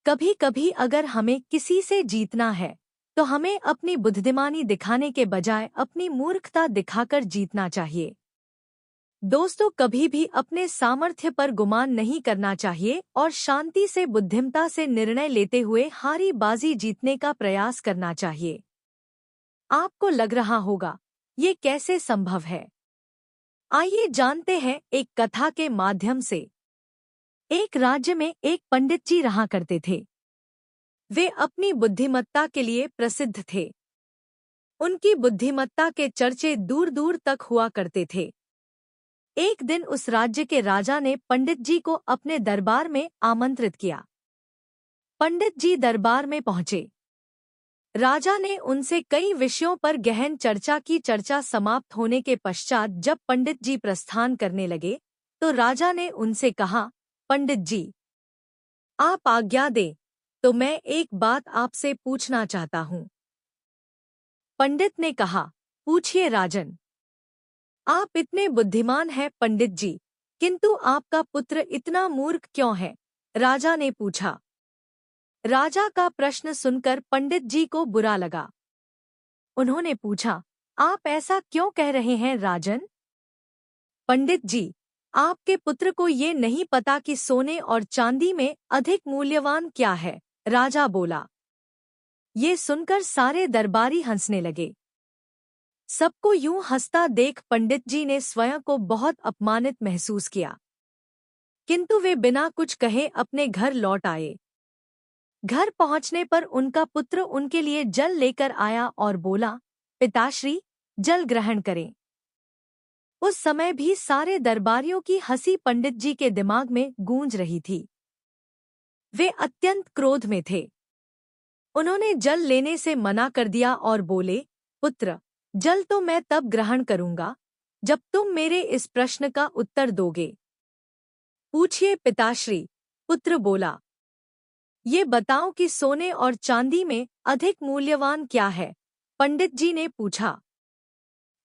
कभी कभी अगर हमें किसी से जीतना है तो हमें अपनी बुद्धिमानी दिखाने के बजाय अपनी मूर्खता दिखाकर जीतना चाहिए। दोस्तों, कभी भी अपने सामर्थ्य पर गुमान नहीं करना चाहिए और शांति से बुद्धिमता से निर्णय लेते हुए हारी बाजी जीतने का प्रयास करना चाहिए। आपको लग रहा होगा, ये कैसे संभव है? आइए जानते हैं एक कथा के माध्यम से। एक राज्य में एक पंडित जी रहा करते थे। वे अपनी बुद्धिमत्ता के लिए प्रसिद्ध थे। उनकी बुद्धिमत्ता के चर्चे दूर दूर तक हुआ करते थे। एक दिन उस राज्य के राजा ने पंडित जी को अपने दरबार में आमंत्रित किया। पंडित जी दरबार में पहुंचे। राजा ने उनसे कई विषयों पर गहन चर्चा की। चर्चा समाप्त होने के पश्चात जब पंडित जी प्रस्थान करने लगे तो राजा ने उनसे कहा, पंडित जी, आप आज्ञा दें तो मैं एक बात आपसे पूछना चाहता हूँ। पंडित ने कहा, पूछिए राजन। आप इतने बुद्धिमान हैं पंडित जी, किंतु आपका पुत्र इतना मूर्ख क्यों है? राजा ने पूछा। राजा का प्रश्न सुनकर पंडित जी को बुरा लगा। उन्होंने पूछा, आप ऐसा क्यों कह रहे हैं राजन? पंडित जी, आपके पुत्र को ये नहीं पता कि सोने और चांदी में अधिक मूल्यवान क्या है। राजा बोला। ये सुनकर सारे दरबारी हंसने लगे। सबको यूं हंसता देख पंडित जी ने स्वयं को बहुत अपमानित महसूस किया, किंतु वे बिना कुछ कहे अपने घर लौट आए। घर पहुंचने पर उनका पुत्र उनके लिए जल लेकर आया और बोला, पिताश्री, जल ग्रहण करें। उस समय भी सारे दरबारियों की हंसी पंडित जी के दिमाग में गूंज रही थी। वे अत्यंत क्रोध में थे। उन्होंने जल लेने से मना कर दिया और बोले, पुत्र, जल तो मैं तब ग्रहण करूंगा जब तुम मेरे इस प्रश्न का उत्तर दोगे। पूछिए पिताश्री, पुत्र बोला। ये बताओ कि सोने और चांदी में अधिक मूल्यवान क्या है? पंडित जी ने पूछा।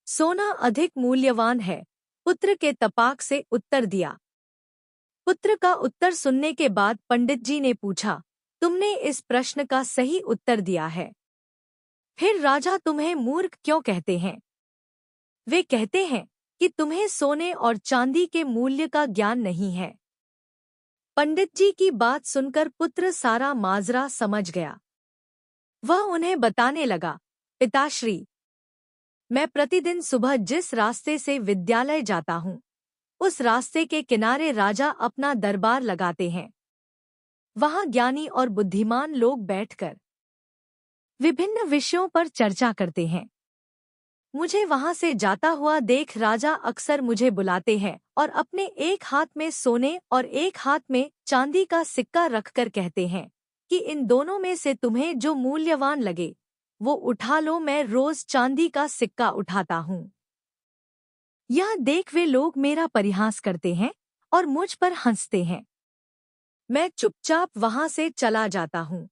सोना अधिक मूल्यवान है, पुत्र के तपाक से उत्तर दिया। पुत्र का उत्तर सुनने के बाद पंडित जी ने पूछा, तुमने इस प्रश्न का सही उत्तर दिया है। फिर राजा तुम्हें मूर्ख क्यों कहते हैं? वे कहते हैं कि तुम्हें सोने और चांदी के मूल्य का ज्ञान नहीं है। पंडित जी की बात सुनकर पुत्र सारा माजरा समझ गया। वह उन्हें बताने लगा, पिताश्री, मैं प्रतिदिन सुबह जिस रास्ते से विद्यालय जाता हूँ, उस रास्ते के किनारे राजा अपना दरबार लगाते हैं। वहाँ ज्ञानी और बुद्धिमान लोग बैठकर विभिन्न विषयों पर चर्चा करते हैं। मुझे वहां से जाता हुआ देख राजा अक्सर मुझे बुलाते हैं और अपने एक हाथ में सोने और एक हाथ में चांदी का सिक्का रखकर कहते हैं कि इन दोनों में से तुम्हें जो मूल्यवान लगे वो उठा लो। मैं रोज चांदी का सिक्का उठाता हूँ। यह देख वे लोग मेरा परिहास करते हैं और मुझ पर हंसते हैं। मैं चुपचाप वहां से चला जाता हूँ।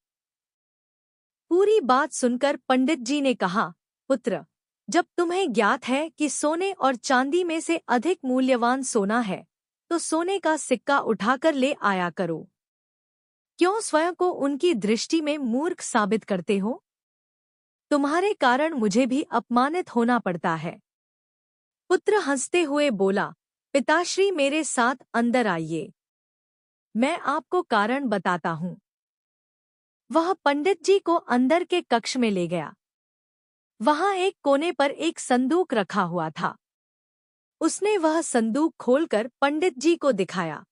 पूरी बात सुनकर पंडित जी ने कहा, पुत्र, जब तुम्हें ज्ञात है कि सोने और चांदी में से अधिक मूल्यवान सोना है, तो सोने का सिक्का उठाकर ले आया करो। क्यों स्वयं को उनकी दृष्टि में मूर्ख साबित करते हो? तुम्हारे कारण मुझे भी अपमानित होना पड़ता है। पुत्र हंसते हुए बोला, पिताश्री, मेरे साथ अंदर आइए, मैं आपको कारण बताता हूँ। वह पंडित जी को अंदर के कक्ष में ले गया। वहां एक कोने पर एक संदूक रखा हुआ था। उसने वह संदूक खोलकर पंडित जी को दिखाया।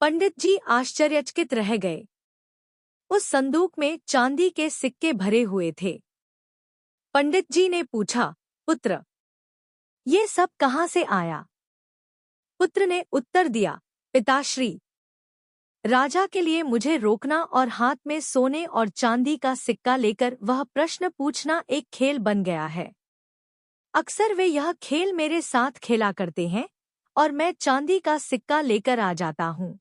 पंडित जी आश्चर्यचकित रह गए। उस संदूक में चांदी के सिक्के भरे हुए थे। पंडित जी ने पूछा, पुत्र, ये सब कहाँ से आया? पुत्र ने उत्तर दिया, पिताश्री, राजा के लिए मुझे रोकना और हाथ में सोने और चांदी का सिक्का लेकर वह प्रश्न पूछना एक खेल बन गया है। अक्सर वे यह खेल मेरे साथ खेला करते हैं और मैं चांदी का सिक्का लेकर आ जाता हूँ।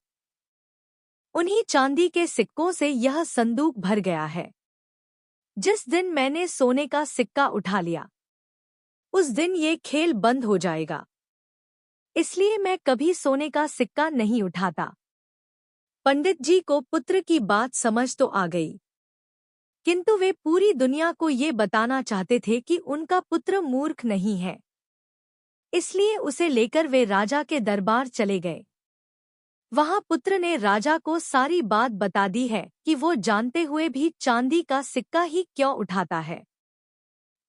उन्हीं चांदी के सिक्कों से यह संदूक भर गया है। जिस दिन मैंने सोने का सिक्का उठा लिया, उस दिन ये खेल बंद हो जाएगा। इसलिए मैं कभी सोने का सिक्का नहीं उठाता। पंडित जी को पुत्र की बात समझ तो आ गई, किंतु वे पूरी दुनिया को ये बताना चाहते थे कि उनका पुत्र मूर्ख नहीं है। इसलिए उसे लेकर वे राजा के दरबार चले गए। वहां पुत्र ने राजा को सारी बात बता दी है कि वो जानते हुए भी चांदी का सिक्का ही क्यों उठाता है।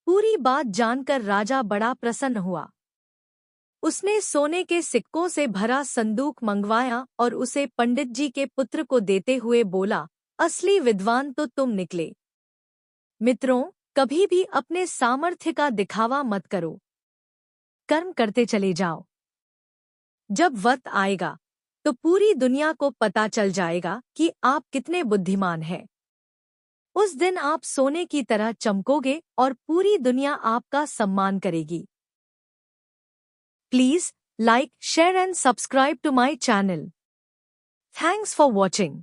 पूरी बात जानकर राजा बड़ा प्रसन्न हुआ। उसने सोने के सिक्कों से भरा संदूक मंगवाया और उसे पंडित जी के पुत्र को देते हुए बोला, असली विद्वान तो तुम निकले। मित्रों, कभी भी अपने सामर्थ्य का दिखावा मत करो, कर्म करते चले जाओ। जब वक्त आएगा तो पूरी दुनिया को पता चल जाएगा कि आप कितने बुद्धिमान हैं। उस दिन आप सोने की तरह चमकोगे और पूरी दुनिया आपका सम्मान करेगी। Please like, share and subscribe to my channel. Thanks for watching.